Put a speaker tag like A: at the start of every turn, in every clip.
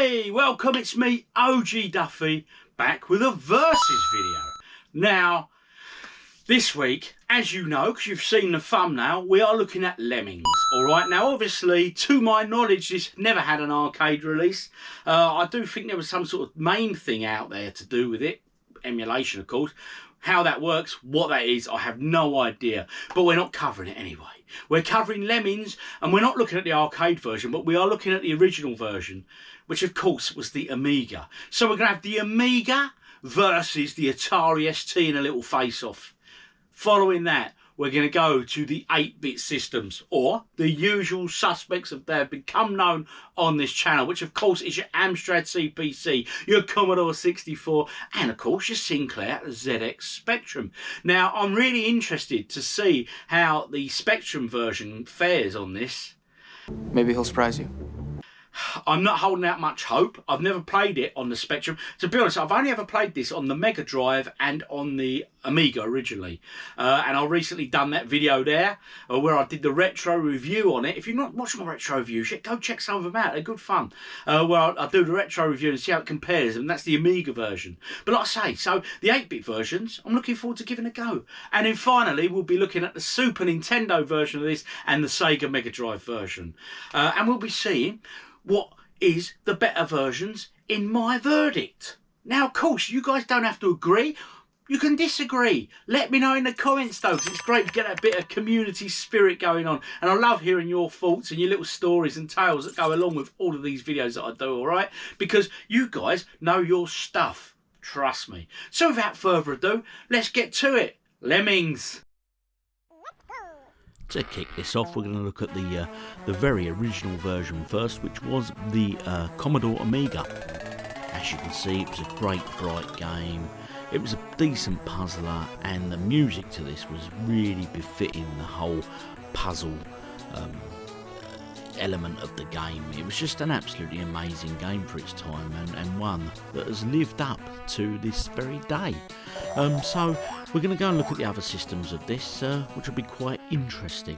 A: Hey, welcome, it's me, OGDuffy, back with a Versus video. Now, this week, as you know, because you've seen the thumbnail, we are looking at Lemmings. Alright, now obviously, to my knowledge, this never had an arcade release. I do think there was some sort of main thing out there to do with it, emulation of course. How that works, what that is, I have no idea. But we're not covering it anyway. We're covering Lemmings, and we're not looking at the arcade version, but we are looking at the original version, which of course was the Amiga. So we're going to have the Amiga versus the Atari ST in a little face-off. Following that, we're going to go to the 8-bit systems, or the usual suspects of they have become known on this channel, which of course is your Amstrad CPC, your Commodore 64, and of course your Sinclair ZX Spectrum. Now, I'm really interested to see how the Spectrum version fares on this.
B: Maybe he'll surprise you.
A: I'm not holding out much hope. I've never played it on the Spectrum. To be honest, I've only ever played this on the Megadrive and on the Amiga originally. And I've recently done that video there where I did the retro review on it. If you're not watching my retro reviews yet, go check some of them out. They're good fun. Where I do the retro review and see how it compares. And that's the Amiga version. But like I say, so the 8-bit versions, I'm looking forward to giving a go. And then finally, we'll be looking at the Super Nintendo version of this and the Sega Megadrive version. And we'll be seeing what is the better versions in my verdict. Now, of course, you guys don't have to agree. You can disagree. Let me know in the comments, though, because it's great to get that bit of community spirit going on. And I love hearing your thoughts and your little stories and tales that go along with all of these videos that I do, all right? Because you guys know your stuff. Trust me. So without further ado, let's get to it. Lemmings. To kick this off, we're going to look at the very original version first, which was the Commodore Amiga. As you can see, it was a great, bright game. It was a decent puzzler, and the music to this was really befitting the whole puzzle element of the game. It was just an absolutely amazing game for its time, and one that has lived up to this very day. So we're going to go and look at the other systems of this, which will be quite interesting.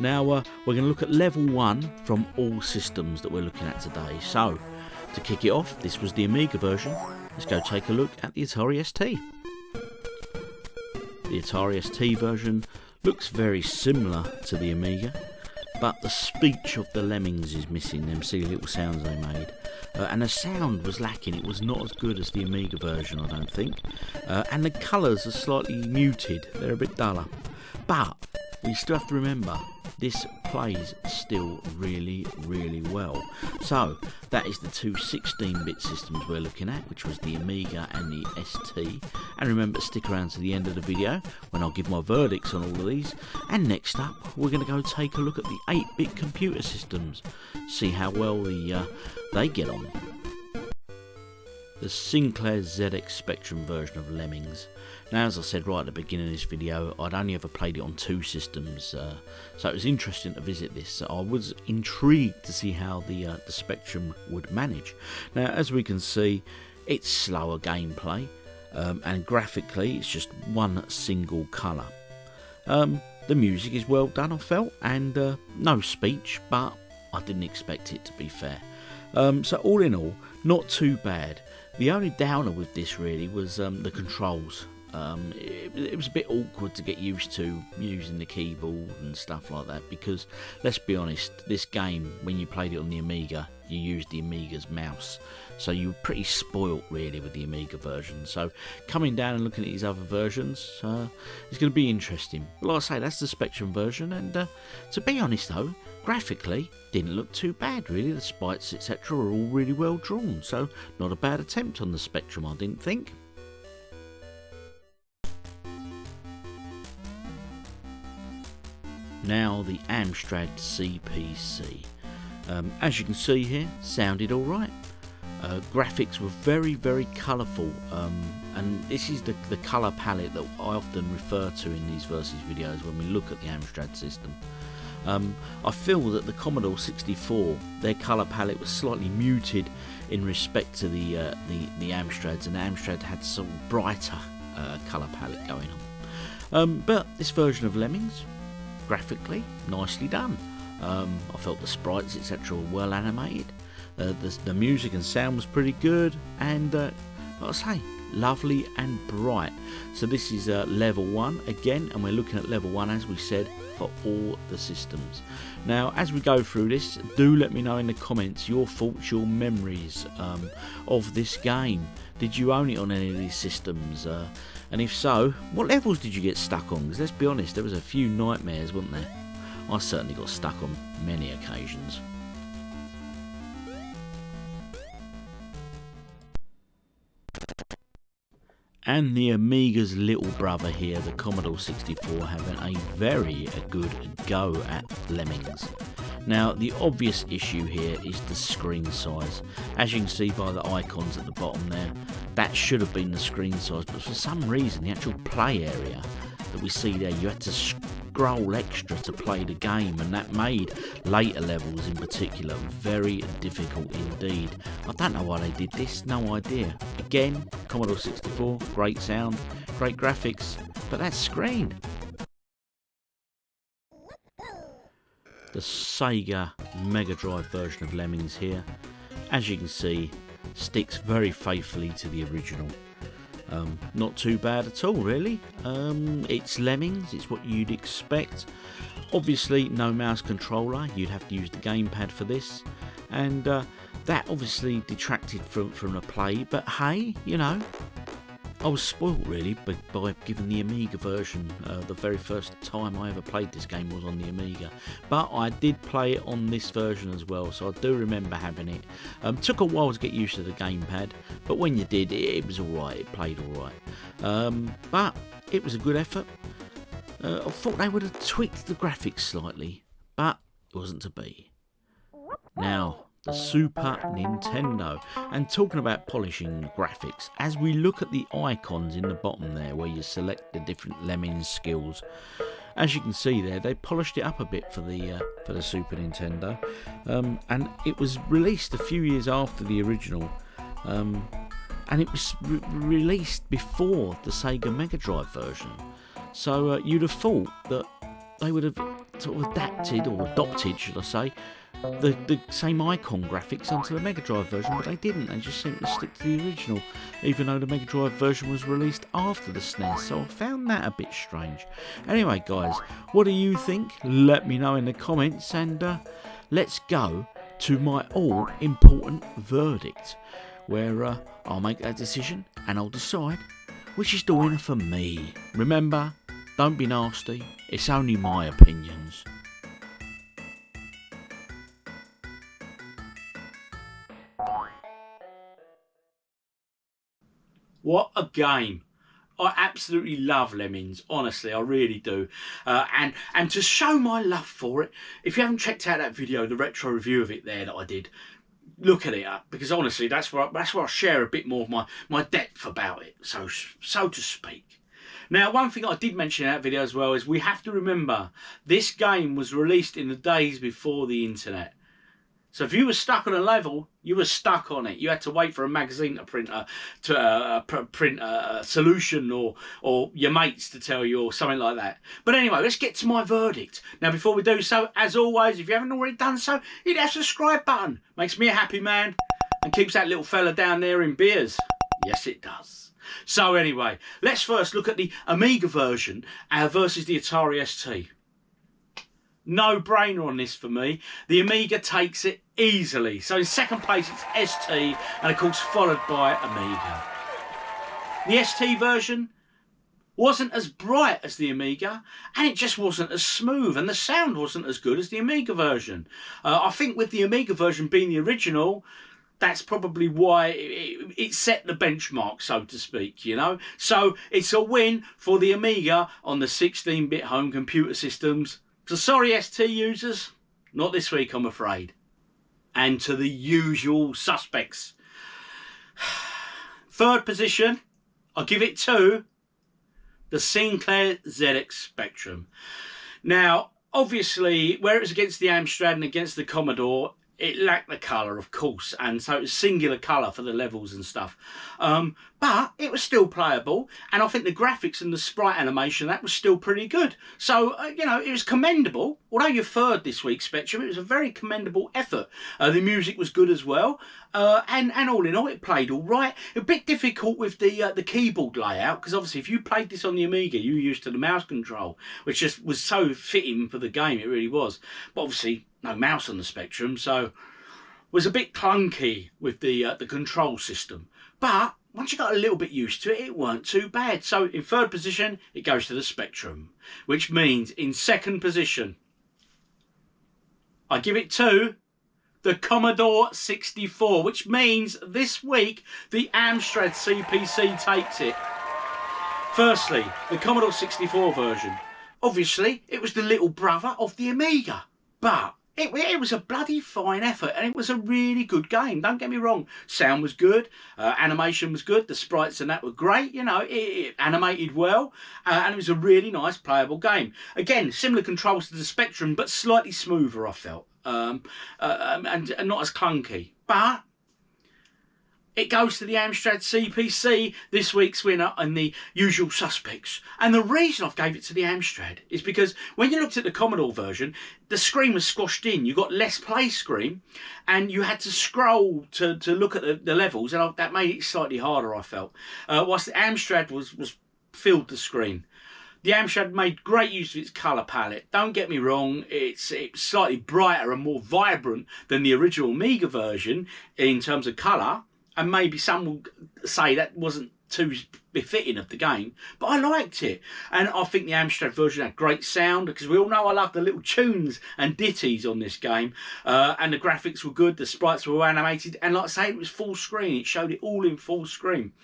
A: Now we're going to look at level 1 from all systems that we're looking at today. So to kick it off, this was the Amiga version. Let's go take a look at the Atari ST. The Atari ST version looks very similar to the Amiga, but the speech of the Lemmings is missing, them silly little sounds they made. And the sound was lacking. It was not as good as the Amiga version, I don't think. And the colours are slightly muted. They're a bit duller. But we still have to remember, this plays still really, really well. So that is the two 16-bit systems we're looking at, which was the Amiga and the ST. And remember to stick around to the end of the video when I'll give my verdicts on all of these. And next up, we're going to go take a look at the 8-bit computer systems, see how well they get on. The Sinclair ZX Spectrum version of Lemmings. Now, as I said right at the beginning of this video, I'd only ever played it on 2 systems, so it was interesting to visit this. I was intrigued to see how the Spectrum would manage. Now, as we can see, it's slower gameplay, and graphically it's just one single colour. The music is well done, I felt, and no speech, but I didn't expect it, to be fair. So all in all, not too bad. The only downer with this really was the controls. It was a bit awkward to get used to using the keyboard and stuff like that, because let's be honest, this game, when you played it on the Amiga, you used the Amiga's mouse, so you were pretty spoilt really with the Amiga version. So coming down and looking at these other versions, it's going to be interesting. But like I say, that's the Spectrum version, and to be honest though, graphically didn't look too bad really. The sprites etc are all really well drawn, so not a bad attempt on the Spectrum, I didn't think. Now the Amstrad CPC. As you can see here, sounded alright. Graphics were very, very colourful, and this is the colour palette that I often refer to in these Versus videos when we look at the Amstrad system. I feel that the Commodore 64, their colour palette was slightly muted in respect to the Amstrads, and the Amstrad had some brighter colour palette going on. But this version of Lemmings, graphically, nicely done. I felt the sprites etc were well animated. The music and sound was pretty good, and like I say, lovely and bright. So this is level 1 again, and we're looking at level 1 as we said for all the systems. Now as we go through this, do let me know in the comments your thoughts, your memories of this game. Did you own it on any of these systems? And if so, what levels did you get stuck on? Because let's be honest, there was a few nightmares, wasn't there? I certainly got stuck on many occasions. And the Amiga's little brother here, the Commodore 64, having a very good go at Lemmings. Now the obvious issue here is the screen size. As you can see by the icons at the bottom there, that should have been the screen size, but for some reason the actual play area that we see there, you had to scroll extra to play the game, and that made later levels in particular very difficult indeed. I don't know why they did this, no idea. Again, Commodore 64, great sound, great graphics, but that screen. The Sega Megadrive version of Lemmings here, as you can see, sticks very faithfully to the original. Not too bad at all really. It's Lemmings, it's what you'd expect. Obviously no mouse controller, you'd have to use the gamepad for this, and that obviously detracted from the play, but hey, you know, I was spoilt really by given the Amiga version. The very first time I ever played this game was on the Amiga, but I did play it on this version as well, so I do remember having it. Took a while to get used to the gamepad, but when you did, it was alright, it played alright. But it was a good effort. I thought they would have tweaked the graphics slightly, but it wasn't to be. Now, the Super Nintendo. And talking about polishing graphics, as we look at the icons in the bottom there where you select the different Lemmings skills, as you can see there, they polished it up a bit for the Super Nintendo, and it was released a few years after the original, and it was released before the Sega Megadrive version. So you'd have thought that they would have sort of adapted, or adopted should I say, the same icon graphics onto the Mega Drive version, but they didn't. They just seemed to stick to the original, even though the Mega Drive version was released after the SNES, so I found that a bit strange. Anyway guys, what do you think? Let me know in the comments, and let's go to my all important verdict, where I'll make that decision and I'll decide which is the winner for me. Remember, don't be nasty, it's only my opinions. What a game. I absolutely love Lemmings, honestly, I really do. And to show my love for it, if you haven't checked out that video, the retro review of it there that I did, look at it up, because honestly, that's where I share a bit more of my depth about it, so to speak. Now, one thing I did mention in that video as well is we have to remember this game was released in the days before the internet. So if you were stuck on a level, you were stuck on it. You had to wait for a magazine to print a solution, or your mates to tell you, or something like that. But anyway, let's get to my verdict. Now, before we do so, as always, if you haven't already done so, hit that subscribe button. Makes me a happy man and keeps that little fella down there in beers. Yes, it does. So anyway, let's first look at the Amiga version versus the Atari ST. No brainer on this for me. The Amiga takes it easily. So in second place it's ST, and of course followed by Amiga. The ST version wasn't as bright as the Amiga, and it just wasn't as smooth, and the sound wasn't as good as the Amiga version. I think with the Amiga version being the original, that's probably why it set the benchmark, so to speak, you know. So it's a win for the Amiga on the 16-bit home computer systems. So sorry ST users, not this week I'm afraid. And to the usual suspects. Third position, I'll give it to the Sinclair ZX Spectrum. Now, obviously, where it was against the Amstrad and against the Commodore, it lacked the colour, of course, and so it was singular colour for the levels and stuff. But it was still playable, and I think the graphics and the sprite animation, that was still pretty good. So, you know, it was commendable. Although you third this week, Spectrum, it was a very commendable effort. The music was good as well, and all in all, it played all right. A bit difficult with the keyboard layout, because obviously if you played this on the Amiga, you were used to the mouse control, which just was so fitting for the game, it really was. But obviously, no mouse on the Spectrum, so was a bit clunky with the control system. But once you got a little bit used to it, it weren't too bad. So in third position, it goes to the Spectrum, which means in second position, I give it to the Commodore 64, which means this week the Amstrad CPC takes it. Firstly, the Commodore 64 version. Obviously, it was the little brother of the Amiga, but it was a bloody fine effort, and it was a really good game. Don't get me wrong. Sound was good, animation was good, the sprites and that were great. You know, it animated well, and it was a really nice playable game. Again, similar controls to the Spectrum, but slightly smoother, I felt, and not as clunky. But it goes to the Amstrad CPC, this week's winner, and the usual suspects. And the reason I've gave it to the Amstrad is because when you looked at the Commodore version, the screen was squashed in. You got less play screen, and you had to scroll to look at the levels, and that made it slightly harder, I felt. Whilst the Amstrad was filled the screen. The Amstrad made great use of its colour palette. Don't get me wrong, it's slightly brighter and more vibrant than the original Amiga version in terms of colour. And maybe some will say that wasn't too befitting of the game, but I liked it. And I think the Amstrad version had great sound, because we all know I love the little tunes and ditties on this game. And the graphics were good, the sprites were animated, and like I say, it was full screen. It showed it all in full screen.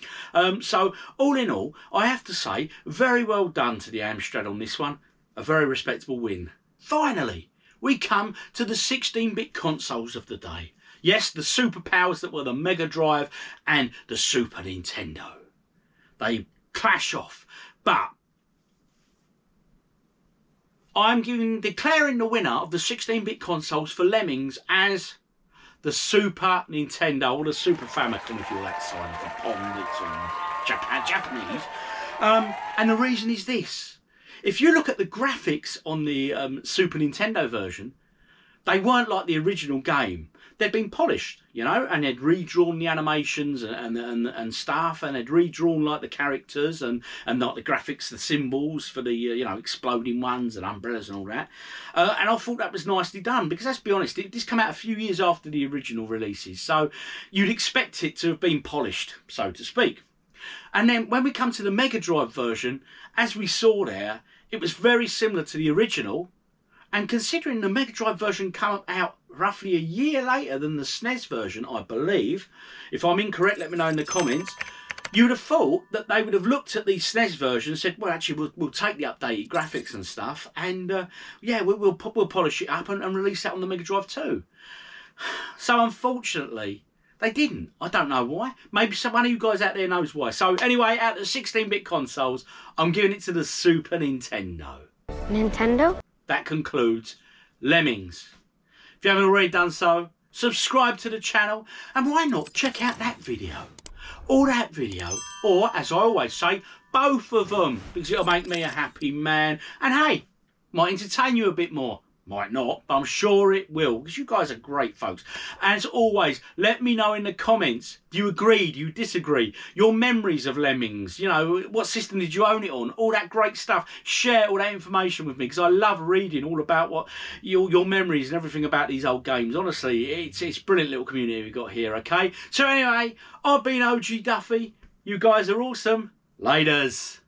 A: So all in all, I have to say, very well done to the Amstrad on this one. A very respectable win. Finally, we come to the 16-bit consoles of the day. Yes, the superpowers that were the Mega Drive and the Super Nintendo. They clash off. But I'm declaring the winner of the 16-bit consoles for Lemmings as the Super Nintendo, or the Super Famicom, if you're that side of the pond. It's Japanese. And the reason is this. If you look at the graphics on the Super Nintendo version, they weren't like the original game. They'd been polished, you know, and they'd redrawn the animations and stuff, and they'd redrawn like the characters and like the graphics, the symbols for the you know, exploding ones and umbrellas and all that. And I thought that was nicely done, because let's be honest, this came out a few years after the original releases, so you'd expect it to have been polished, so to speak. And then when we come to the Mega Drive version, as we saw there, it was very similar to the original. And considering the Mega Drive version came out roughly a year later than the SNES version, I believe, if I'm incorrect, let me know in the comments, you'd have thought that they would have looked at the SNES version and said, well, actually, we'll take the updated graphics and stuff, and yeah, we'll polish it up and release that on the Mega Drive too. So unfortunately, they didn't. I don't know why. Maybe someone of you guys out there knows why. So anyway, out of the 16-bit consoles, I'm giving it to the Super Nintendo.
C: Nintendo?
A: That concludes Lemmings. If you haven't already done so, subscribe to the channel, and why not check out that video, or that video, or as I always say, both of them, because it'll make me a happy man, and hey, might entertain you a bit more. Might not, but I'm sure it will, because you guys are great folks. And as always, let me know in the comments, do you agree, do you disagree, your memories of Lemmings, you know, what system did you own it on, all that great stuff. Share all that information with me, because I love reading all about what your memories and everything about these old games. Honestly, it's a brilliant little community we've got here, okay? So anyway, I've been OGDuffy, you guys are awesome, laters.